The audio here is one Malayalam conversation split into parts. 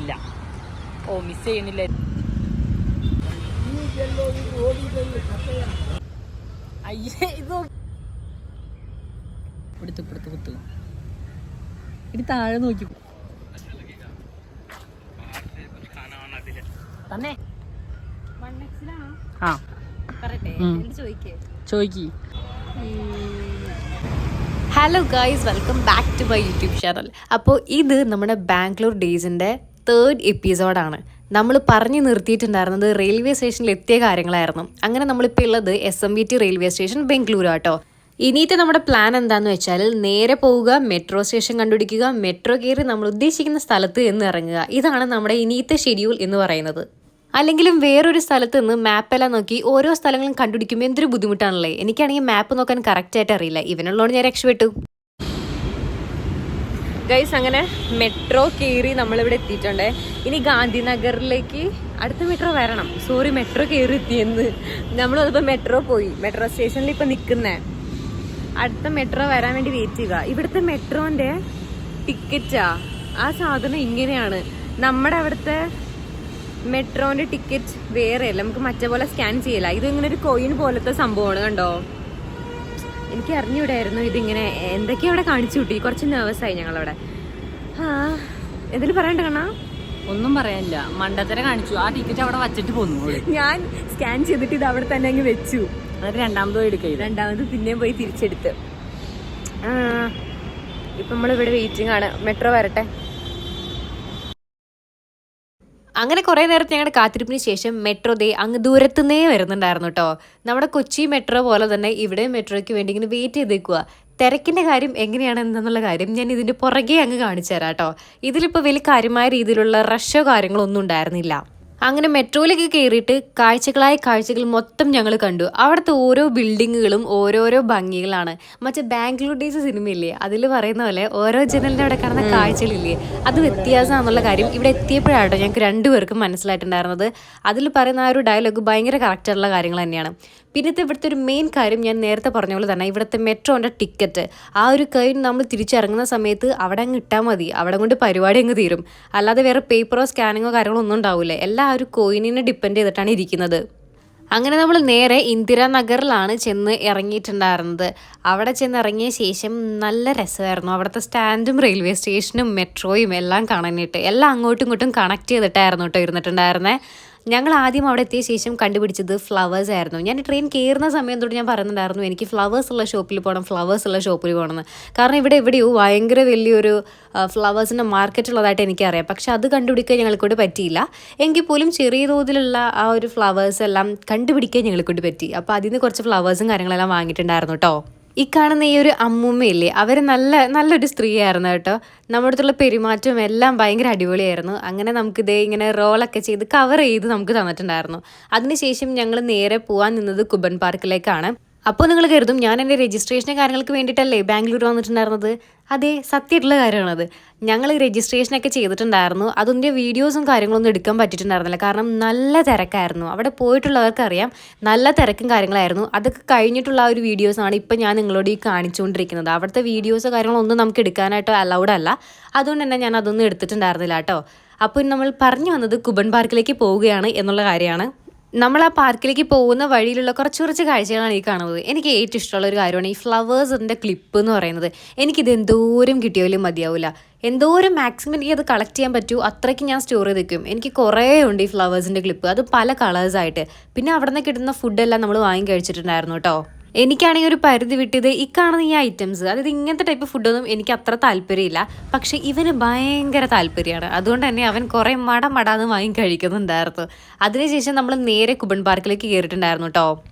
ഇല്ല. ഓ, മിസ് ചെയ്യുന്നില്ല. അയ്യേ, ഇത് പിടുത്ത് ഇനി താഴെ നോക്കി തന്നെ. ആ ചോദിക്ക്. Hello guys, welcome back to my YouTube channel. അപ്പോൾ ഇത് നമ്മുടെ ബാംഗ്ലൂർ ഡേയ്സിൻ്റെ 3rd എപ്പിസോഡാണ്. നമ്മൾ പറഞ്ഞു നിർത്തിയിട്ടുണ്ടായിരുന്നത് റെയിൽവേ സ്റ്റേഷനിൽ എത്തിയ കാര്യങ്ങളായിരുന്നു. അങ്ങനെ നമ്മളിപ്പോൾ ഉള്ളത് SMBT റെയിൽവേ സ്റ്റേഷൻ ബംഗളൂരു ആട്ടോ. ഇനിയിട്ട് നമ്മുടെ പ്ലാൻ എന്താണെന്ന് വെച്ചാൽ നേരെ പോവുക, മെട്രോ സ്റ്റേഷൻ കണ്ടുപിടിക്കുക, മെട്രോ കയറി നമ്മൾ ഉദ്ദേശിക്കുന്ന സ്ഥലത്ത് എന്ന് ഇറങ്ങുക. ഇതാണ് നമ്മുടെ ഇനിയത്തെ ഷെഡ്യൂൾ എന്ന് പറയുന്നത്. അല്ലെങ്കിലും വേറൊരു സ്ഥലത്ത് നിന്ന് മാപ്പെല്ലാം നോക്കി ഓരോ സ്ഥലങ്ങളും കണ്ടുപിടിക്കുമ്പോൾ എന്തൊരു ബുദ്ധിമുട്ടാണല്ലേ. എനിക്കാണെങ്കിൽ മാപ്പ് നോക്കാൻ കറക്റ്റായിട്ട് അറിയില്ല. ഇവനുള്ളതുകൊണ്ട് ഞാൻ രക്ഷപ്പെട്ടു. ഗൈസ്, അങ്ങനെ മെട്രോ കയറി നമ്മളിവിടെ എത്തിയിട്ടുണ്ട്. ഇനി ഗാന്ധിനഗറിലേക്ക് അടുത്ത മെട്രോ വരണം. സോറി, മെട്രോ കയറി എത്തിയെന്ന്. നമ്മളതിപ്പോൾ മെട്രോ പോയി. മെട്രോ സ്റ്റേഷനിൽ ഇപ്പം നിൽക്കുന്നേ. അടുത്ത മെട്രോ വരാൻ വേണ്ടി വെയിറ്റ് ചെയ്യുക. ഇവിടുത്തെ മെട്രോൻ്റെ ടിക്കറ്റാ ആ സാധനം ഇങ്ങനെയാണ്. നമ്മുടെ അവിടുത്തെ മെട്രോന്റെ ടിക്കറ്റ് വേറെയല്ല, നമുക്ക് മറ്റേ പോലെ സ്കാൻ ചെയ്യില്ല. ഇത് ഇങ്ങനെ ഒരു കോയിൻ പോലത്തെ സംഭവമാണ്. കണ്ടോ, എനിക്ക് അറിഞ്ഞൂടായിരുന്നു ഇതിങ്ങനെ. എന്തൊക്കെയാ അവിടെ കാണിച്ചു കൂട്ടി. കുറച്ച് നെർവസ് ആയി ഞങ്ങളവിടെ. എന്തെങ്കിലും പറയണ്ട കണ്ണാ? ഒന്നും പറയാനില്ല, മണ്ടത്തര കാണിച്ചു. ആ ടിക്കറ്റ് അവിടെ വച്ചിട്ട് പോന്നു. ഞാൻ സ്കാൻ ചെയ്തിട്ട് ഇത് അവിടെ തന്നെ അങ്ങ് വെച്ചു. അത് രണ്ടാമത് പോയി എടുക്കുക. രണ്ടാമത് പിന്നെയും പോയി തിരിച്ചെടുത്ത്. ഇപ്പം നമ്മളിവിടെ വെയിറ്റിംഗ് ആണ്. മെട്രോ വരട്ടെ. അങ്ങനെ കുറേ നേരത്തെ ഞങ്ങളുടെ കാത്തിരിപ്പിന് ശേഷം മെട്രോ ദേ അങ്ങ് ദൂരത്തുനിന്നേ വരുന്നുണ്ടായിരുന്നു കേട്ടോ. നമ്മുടെ കൊച്ചി മെട്രോ പോലെ തന്നെ ഇവിടെ മെട്രോയ്ക്ക് വേണ്ടി ഇങ്ങനെ വെയിറ്റ് ചെയ്തേക്കുക. തിരക്കിൻ്റെ കാര്യം എങ്ങനെയാണ് എന്നുള്ള കാര്യം ഞാൻ ഇതിൻ്റെ പുറകെ അങ്ങ് കാണിച്ചു തരാം കേട്ടോ. ഇതിലിപ്പോൾ വലിയ കാര്യമായ രീതിയിലുള്ള റഷോ കാര്യങ്ങളോ ഒന്നും ഉണ്ടായിരുന്നില്ല. അങ്ങനെ മെട്രോയിലേക്ക് കയറിയിട്ട് കാഴ്ചകൾ മൊത്തം ഞങ്ങൾ കണ്ടു. അവിടുത്തെ ഓരോ ബിൽഡിങ്ങുകളും ഓരോരോ ഭംഗികളാണ്. മറ്റേ ബാംഗ്ലൂർ ഡേയ്സ് സിനിമയില്ലേ, അതിൽ പറയുന്ന പോലെ ഓരോ ജനലിൻ്റെ അവിടെ കാണുന്ന കാഴ്ചകളില്ലേ, അത് വ്യത്യാസമാണെന്നുള്ള കാര്യം ഇവിടെ എത്തിയപ്പോഴാട്ടോ ഞങ്ങൾക്ക് രണ്ടുപേർക്കും മനസ്സിലായിട്ടുണ്ടായിരുന്നത്. അതിൽ പറയുന്ന ആ ഒരു ഡയലോഗ് ഭയങ്കര കറക്റ്റായിട്ടുള്ള കാര്യങ്ങൾ തന്നെയാണ്. പിന്നത്തെ ഇവിടുത്തെ ഒരു മെയിൻ കാര്യം ഞാൻ നേരത്തെ പറഞ്ഞ പോലെ തന്നെ ഇവിടുത്തെ മെട്രോൻ്റെ ടിക്കറ്റ്. ആ ഒരു കഴിഞ്ഞ് നമ്മൾ തിരിച്ചിറങ്ങുന്ന സമയത്ത് അവിടെ അങ്ങ് ഇട്ടാൽ മതി. അവിടെ കൊണ്ട് പരിപാടി അങ്ങ് തീരും. അല്ലാതെ വേറെ പേപ്പറോ സ്കാനിങ്ങോ കാര്യങ്ങളോ ഒന്നും ഉണ്ടാവില്ല. എല്ലാം ആ ഒരു കോയിനിനെ ഡിപ്പെൻഡ് ചെയ്തിട്ടാണ് ഇരിക്കുന്നത്. അങ്ങനെ നമ്മൾ നേരെ ഇന്ദിരാനഗറിലാണ് ചെന്ന് ഇറങ്ങിയിട്ടുണ്ടായിരുന്നത്. അവിടെ ചെന്ന് ഇറങ്ങിയ ശേഷം നല്ല രസമായിരുന്നു. അവിടുത്തെ സ്റ്റാൻഡും റെയിൽവേ സ്റ്റേഷനും മെട്രോയും എല്ലാം കാണാനായിട്ട്. എല്ലാം അങ്ങോട്ടും ഇങ്ങോട്ടും കണക്ട് ചെയ്തിട്ടായിരുന്നു കേട്ടോ ഇരുന്നിട്ടുണ്ടായിരുന്നേ. ഞങ്ങൾ ആദ്യം അവിടെ എത്തിയ ശേഷം കണ്ടുപിടിച്ചത് ഫ്ലവേഴ്സ് ആയിരുന്നു. ഞാൻ ട്രെയിൻ കയറുന്ന സമയം തൊട്ട് ഞാൻ പറയുന്നുണ്ടായിരുന്നു എനിക്ക് ഫ്ലവേഴ്സ് ഉള്ള ഷോപ്പിൽ പോകണമെന്ന്. കാരണം ഇവിടെ എവിടെയോ ഭയങ്കര വലിയൊരു ഫ്ലവേഴ്സിൻ്റെ മാർക്കറ്റ് ഉള്ളതായിട്ട് എനിക്കറിയാം. പക്ഷെ അത് കണ്ടുപിടിക്കാൻ ഞങ്ങൾക്കൊണ്ട് പറ്റിയില്ല. എങ്കിൽ പോലും ചെറിയ തോതിലുള്ള ആ ഒരു ഫ്ലവേഴ്സ് എല്ലാം കണ്ടുപിടിക്കാൻ ഞങ്ങൾക്കൊണ്ട് പറ്റി. അപ്പോൾ അതിൽ നിന്ന് കുറച്ച് ഫ്ലവേഴ്സും കാര്യങ്ങളെല്ലാം വാങ്ങിയിട്ടുണ്ടായിരുന്നു കേട്ടോ. ഈ കാണുന്ന ഈ ഒരു അമ്മൂമ്മയില്ലേ, അവർ നല്ലൊരു സ്ത്രീയായിരുന്നു കേട്ടോ. നമ്മുടെ അടുത്തുള്ള പെരുമാറ്റവും എല്ലാം ഭയങ്കര അടിപൊളിയായിരുന്നു. അങ്ങനെ നമുക്കിതേ ഇങ്ങനെ റോളൊക്കെ ചെയ്ത് കവർ ചെയ്ത് നമുക്ക് തന്നിട്ടുണ്ടായിരുന്നു. അതിനുശേഷം ഞങ്ങൾ നേരെ പോകാൻ നിന്നത് കുബൻ പാർക്കിലേക്കാണ്. അപ്പോൾ നിങ്ങൾ കരുതും ഞാൻ എൻ്റെ രജിസ്ട്രേഷൻ്റെ കാര്യങ്ങൾക്ക് വേണ്ടിയിട്ടല്ലേ ബാംഗ്ലൂർ വന്നിട്ടുണ്ടായിരുന്നത്. അതെ, സത്യമായിട്ടുള്ള കാര്യമാണത്. ഞങ്ങൾ രജിസ്ട്രേഷനൊക്കെ ചെയ്തിട്ടുണ്ടായിരുന്നു. അതിൻ്റെ വീഡിയോസും കാര്യങ്ങളൊന്നും എടുക്കാൻ പറ്റിയിട്ടുണ്ടായിരുന്നില്ല. കാരണം നല്ല തിരക്കായിരുന്നു. അവിടെ പോയിട്ടുള്ളവർക്കറിയാം നല്ല തിരക്കും കാര്യങ്ങളായിരുന്നു. അതൊക്കെ കഴിഞ്ഞിട്ടുള്ള ആ ഒരു വീഡിയോസാണ് ഇപ്പം ഞാൻ നിങ്ങളോട് ഈ കാണിച്ചുകൊണ്ടിരിക്കുന്നത്. അവിടുത്തെ വീഡിയോസോ കാര്യങ്ങളൊന്നും നമുക്ക് എടുക്കാനായിട്ട് അലൗഡ് അല്ല. അതുകൊണ്ട് തന്നെ ഞാൻ അതൊന്നും എടുത്തിട്ടുണ്ടായിരുന്നില്ല കേട്ടോ. അപ്പോൾ നമ്മൾ പറഞ്ഞു വന്നത് കുബൻ പാർക്കിലേക്ക് പോവുകയാണ് എന്നുള്ള കാര്യമാണ്. നമ്മൾ ആ പാർക്കിലേക്ക് പോകുന്ന വഴിയിലുള്ള കുറച്ച് കാഴ്ചകളാണ് ഈ കാണുന്നത്. എനിക്ക് ഏറ്റവും ഇഷ്ടമുള്ള ഒരു കാര്യമാണ് ഈ ഫ്ലവേഴ്സിൻ്റെ ക്ലിപ്പ് എന്ന് പറയുന്നത്. എനിക്കിത് എന്തോരം കിട്ടിയാലും മതിയാവില്ല. എന്തോരം മാക്സിമം എനിക്കത് കളക്ട് ചെയ്യാൻ പറ്റൂ അത്രയ്ക്ക് ഞാൻ സ്റ്റോർ ചെയ്ത് വെക്കും. എനിക്ക് കുറേ ഉണ്ട് ഈ ഫ്ലവേഴ്സിൻ്റെ ക്ലിപ്പ്. അത് പല കളേഴ്സായിട്ട്. പിന്നെ അവിടെ നിന്ന് കിട്ടുന്ന ഫുഡെല്ലാം നമ്മൾ വാങ്ങി കഴിച്ചിട്ടുണ്ടായിരുന്നു കേട്ടോ. എനിക്കാണെങ്കിൽ ഒരു പരിധി വിട്ടത് ഈ കാണുന്ന ഈ ഐറ്റംസ്, അതായത് ഇങ്ങനത്തെ ടൈപ്പ് ഫുഡൊന്നും എനിക്ക് അത്ര താല്പര്യമില്ല. പക്ഷെ ഇവന് ഭയങ്കര താല്പര്യമാണ്. അതുകൊണ്ട് തന്നെ അവൻ കുറേ മടാന്ന് വാങ്ങി കഴിക്കുന്നുണ്ടായിരുന്നു. അതിനുശേഷം നമ്മൾ നേരെ കുബൻ പാർക്കിലേക്ക് കയറിയിട്ടുണ്ടായിരുന്നു കേട്ടോ.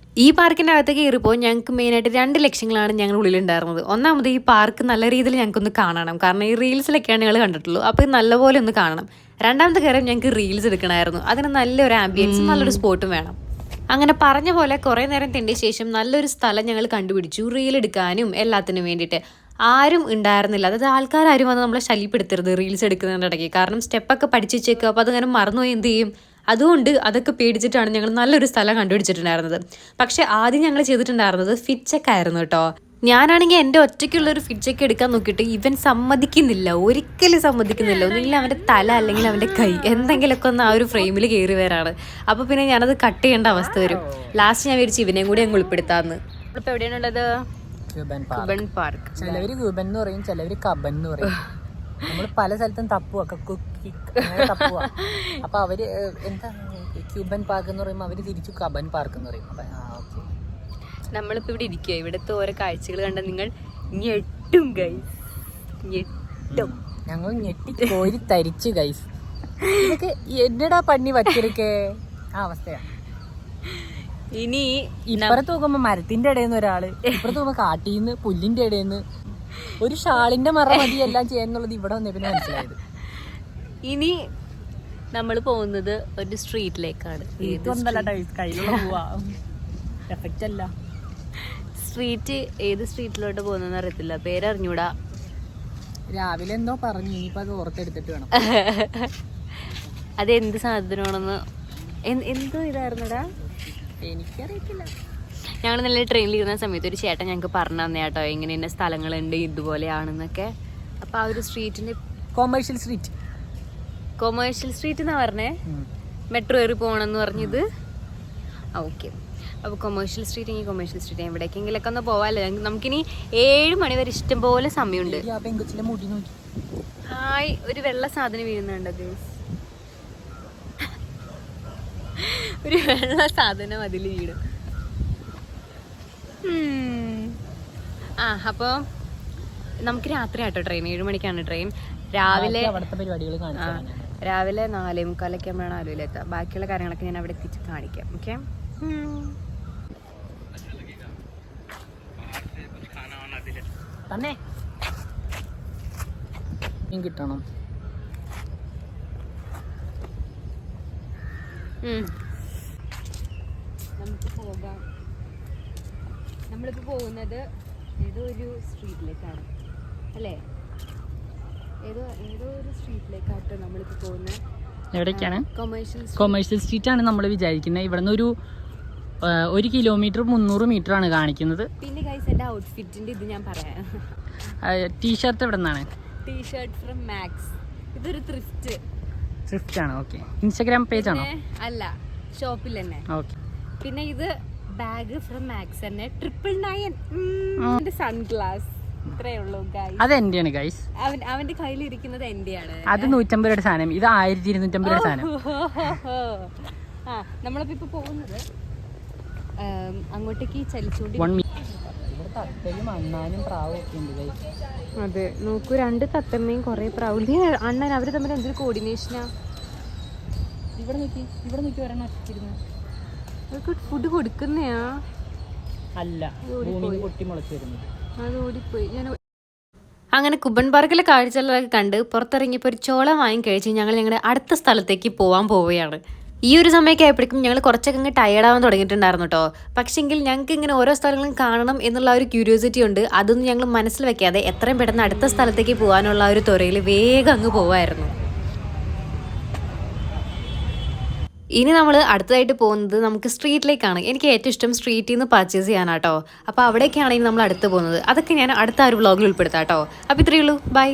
ഈ പാർക്കിൻ്റെ അകത്തേക്ക് കയറിപ്പോൾ ഞങ്ങൾക്ക് മെയിനായിട്ട് 2 ലക്ഷ്യങ്ങളാണ് ഞങ്ങളുടെ ഉള്ളിലുണ്ടായിരുന്നത്. ഒന്നാമത് ഈ പാർക്ക് നല്ല രീതിയിൽ ഞങ്ങൾക്കൊന്ന് കാണണം. കാരണം ഈ റീൽസിലൊക്കെയാണ് ഞങ്ങൾ കണ്ടിട്ടുള്ളൂ. അപ്പോൾ ഇത് നല്ലപോലെ ഒന്ന് കാണണം. രണ്ടാമത്തെ കാര്യം ഞങ്ങൾക്ക് റീൽസ് എടുക്കണമായിരുന്നു. അതിന് നല്ലൊരു ആംബിയൻസും നല്ലൊരു സ്പോട്ടും വേണം. അങ്ങനെ പറഞ്ഞ പോലെ കുറേ നേരം തെണ്ടിയ ശേഷം നല്ലൊരു സ്ഥലം ഞങ്ങൾ കണ്ടുപിടിച്ചു റീലെടുക്കാനും എല്ലാത്തിനും വേണ്ടിയിട്ട്. ആരും ഉണ്ടായിരുന്നില്ല. അതായത് ആൾക്കാരും വന്ന് നമ്മളെ ശല്യപ്പെടുത്തരുത് റീൽസ് എടുക്കുന്നതിൻ്റെ ഇടയ്ക്ക്. കാരണം സ്റ്റെപ്പൊക്കെ പഠിച്ചു വെച്ചേക്കുക. അപ്പോൾ അതങ്ങനെ മറന്നുപോയി എന്ത് ചെയ്യും. അതുകൊണ്ട് അതൊക്കെ പേടിച്ചിട്ടാണ് ഞങ്ങൾ നല്ലൊരു സ്ഥലം കണ്ടുപിടിച്ചിട്ടുണ്ടായിരുന്നത്. പക്ഷേ ആദ്യം ഞങ്ങൾ ചെയ്തിട്ടുണ്ടായിരുന്നത് ഫിറ്റ് ചെക്ക് ആയിരുന്നു കേട്ടോ. ഞാനാണെങ്കിൽ എൻ്റെ ഒറ്റയ്ക്കുള്ളൊരു ഫിഡ്ജൊക്കെ എടുക്കാൻ നോക്കിയിട്ട് ഇവൻ സമ്മതിക്കുന്നില്ല, ഒരിക്കലും സമ്മതിക്കുന്നില്ല. ഒന്നുകിൽ അവൻ്റെ തല അല്ലെങ്കിൽ അവൻ്റെ കൈ എന്തെങ്കിലുമൊക്കെ ഒന്ന് ആ ഒരു ഫ്രെയിമിൽ കയറി വരാണ്. അപ്പോൾ പിന്നെ ഞാനത് കട്ട് ചെയ്യേണ്ട അവസ്ഥ വരും. ലാസ്റ്റ് ഞാൻ വിചാരിച്ചു ഇവനെയും കൂടി അങ്ങ് ഉൾപ്പെടുത്താന്ന്. ഇപ്പോൾ എവിടെയാണുള്ളത്? കുബൻ പാർക്ക്. ചിലവര് ക്യൂബൻ എന്ന് പറയും, ചിലവര് കബൻ എന്ന് പറയും. നമ്മൾ പല സ്ഥലത്തും തപ്പുക, തപ്പുക. അപ്പൊ അവര് എന്താ ക്യൂബൻ പാർക്ക് എന്ന് പറയുമ്പോൾ അവര് തിരിച്ചു കബൻ പാർക്ക് എന്ന് പറയും. ഓക്കെ, നമ്മളിപ്പോൾ ഇവിടെ ഇരിക്കുക, ഇവിടുത്തെ ഓരോ കാഴ്ചകൾ കണ്ട നിങ്ങൾ ഞെട്ടും ഗൈസ്, ഞെട്ടും. ഞങ്ങൾ ഞെട്ടി കോരി തരിച്ചു ഗൈസ്. ഇതൊക്കെ എന്നടാ പണി വച്ചിരിക്കേ ആ അവസ്ഥയാ. ഇനി ഇപ്പുറത്ത് നോക്കുമ്പോ മരത്തിന്റെ ഇടയിൽ നിന്ന് ഒരാള്, ഇപ്പുറത്ത് നോക്കുമ്പോ കാട്ടിന്ന് പുല്ലിന്റെ ഇടയിൽ നിന്ന് ഒരു ഷാളിന്റെ മറ മതി എല്ലാം ചെയ്യാന്നുള്ളത് ഇവിടെ വന്നേ മനസ്സിലായത്. ഇനി നമ്മൾ പോകുന്നത് ഒരു സ്ട്രീറ്റിലേക്കാണ്. എഫക്റ്റ് അല്ല, സ്ട്രീറ്റ് ഏത് സ്ട്രീറ്റിലോട്ട് പോകുന്നതെന്ന് അറിയത്തില്ല, പേരറിഞ്ഞൂടാ. രാവിലെ എന്തോ പറഞ്ഞു, ഇനിയിപ്പോ അത് ഓർത്തെടുത്തിട്ട് വേണം. അതെന്ത് സാധനമാണെന്ന് എന്തോ ഇതായിരുന്നടാ, എനിക്കറിയത്തില്ല. ഞങ്ങൾ നല്ല ട്രെയിനിൽ ഇരുന്ന സമയത്ത് ഒരു ചേട്ടൻ ഞങ്ങൾക്ക് പറഞ്ഞു തന്നെ കേട്ടോ ഇങ്ങനെ ഇന്ന സ്ഥലങ്ങളുണ്ട് ഇതുപോലെയാണെന്നൊക്കെ. അപ്പോൾ ആ ഒരു സ്ട്രീറ്റിൻ്റെ കൊമേഴ്ഷ്യൽ സ്ട്രീറ്റ് എന്നാ പറഞ്ഞേ, മെട്രോ കയറി പോകണമെന്ന് പറഞ്ഞത്. ഓക്കെ, അപ്പോൾ കൊമേഴ്ഷ്യൽ സ്ട്രീറ്റ് എവിടേക്കെങ്കിലൊക്കെ ഒന്ന് പോവാമല്ലോ. നമുക്കിനി 7 മണി വരെ ഇഷ്ടം പോലെ സമയമുണ്ട്. ഹായ്, ഒരു വെള്ള സാധനം വീഴുന്നുണ്ടോ ഗൈസ്? ഒരു വെള്ള സാധനം അതിൽ വീടും. അപ്പോൾ നമുക്ക് രാത്രി ആട്ടോ ട്രെയിൻ, 7 മണിക്കാണ് ട്രെയിൻ. രാവിലെ 4:45 ആകുമ്പോഴാണ് ആലുവയിലെത്തുക. ബാക്കിയുള്ള കാര്യങ്ങളൊക്കെ ഞാൻ അവിടെ എത്തിച്ച് കാണിക്കാം. ഓക്കെ, തന്നെ കിട്ടണം. നമുക്ക് പോകാം. നമ്മളിപ്പോൾ പോകുന്നത് ഏതോ ഒരു സ്ട്രീറ്റിലേക്കാണ് അല്ലേ? ഏതോ ഒരു സ്ട്രീറ്റിലേക്കാട്ടോ നമ്മളിപ്പോൾ പോകുന്നത്. എവിടേക്കാണ്? കൊമേഴ്ഷ്യൽ സ്ട്രീറ്റ് ആണ് നമ്മൾ വിചാരിക്കുന്നത്. ഇവിടെ നിന്ന് 1 കിലോമീറ്റർ 300 മീറ്റർ ആണ് കാണിക്കുന്നത്. പിന്നെ ഗൈസ്, എൻ്റെ ഔട്ട്ഫിറ്റിൻ്റെ ഇത് ഞാൻ പറയാം. ടീഷർട്ട് എവിടെ നിന്നാണ്? T shirt from Max. ഇതൊരു ത്രിഫ്റ്റ് ആണ്. ഓക്കെ, ഇൻസ്റ്റാഗ്രാം പേജ് ആണോ? അല്ല, ഷോപ്പിൽ തന്നെ. ഓക്കെ, പിന്നെ ഇത് ബാഗ് ഫ്രം മാക്സ് തന്നെ, 999. സൺഗ്ലാസ് ഇത്രേ ഉള്ളൂ ഗൈസ്. അത് എന്റെയാണ് ഗൈസ്. അവന്റെ കയ്യിലിരിക്കുന്നത് എന്റെയാണ്. അത് 150 രൂപയുടെ സാധനം, ഇത് 1250 രൂപയുടെ സാധനം. നമ്മളിപ്പോ ഇപ്പൊ പോകുന്നത് അങ്ങോട്ടേക്ക് ചലിച്ചുകൊണ്ട്. അതെ, നോക്കൂ, 2 തത്തമ്മയും കുറെ പ്രാവുകൾ. അണ്ണൻ അവര് തമ്മിൽ എന്തൊരു കോർഡിനേഷനാ. ഇവിടെ നോക്കി ഒരെണ്ണം അവർക്ക് ഫുഡ് കൊടുക്കുന്നയാ? അല്ല, പൊട്ടി മുളച്ച് വരുന്നത്. അത് ഓടിപ്പോയി. അങ്ങനെ കുബൻ പാർക്കിലെ കാഴ്ചകളൊക്കെ കണ്ട് പുറത്തിറങ്ങിയപ്പോൾ ഒരു ചോള വാങ്ങി കഴിച്ച് ഞങ്ങളുടെ അടുത്ത സ്ഥലത്തേക്ക് പോവുകയാണ്. ഈ ഒരു സമയമൊക്കെ ആയപ്പോഴേക്കും ഞങ്ങൾ കുറച്ചൊക്കെ അങ്ങ് ടയർഡാവാൻ തുടങ്ങിയിട്ടുണ്ടായിരുന്നു കേട്ടോ. പക്ഷെങ്കിൽ ഞങ്ങൾക്ക് ഇങ്ങനെ ഓരോ സ്ഥലങ്ങളും കാണണം എന്നുള്ള ഒരു ക്യൂരിയോസിറ്റി ഉണ്ട്. അതൊന്നും ഞങ്ങൾ മനസ്സിൽ വെക്കാതെ എത്രയും പെട്ടെന്ന് അടുത്ത സ്ഥലത്തേക്ക് പോകാനുള്ള ഒരു ത്വരയിൽ വേഗം അങ്ങ് പോവായിരുന്നു. ഇനി നമ്മൾ അടുത്തതായിട്ട് പോകുന്നത് നമുക്ക് സ്ട്രീറ്റിലേക്കാണ്. എനിക്ക് ഏറ്റവും ഇഷ്ടം സ്ട്രീറ്റിൽ നിന്ന് പർച്ചേസ് ചെയ്യാനാട്ടോ. അപ്പോൾ അവിടേക്കാണ് ഇനി നമ്മൾ അടുത്ത് പോകുന്നത്. അതൊക്കെ ഞാൻ അടുത്ത ഒരു വ്ളോഗിൽ ഉൾപ്പെടുത്താം കേട്ടോ. അപ്പോൾ ഇത്രയേ ഉള്ളൂ, ബൈ.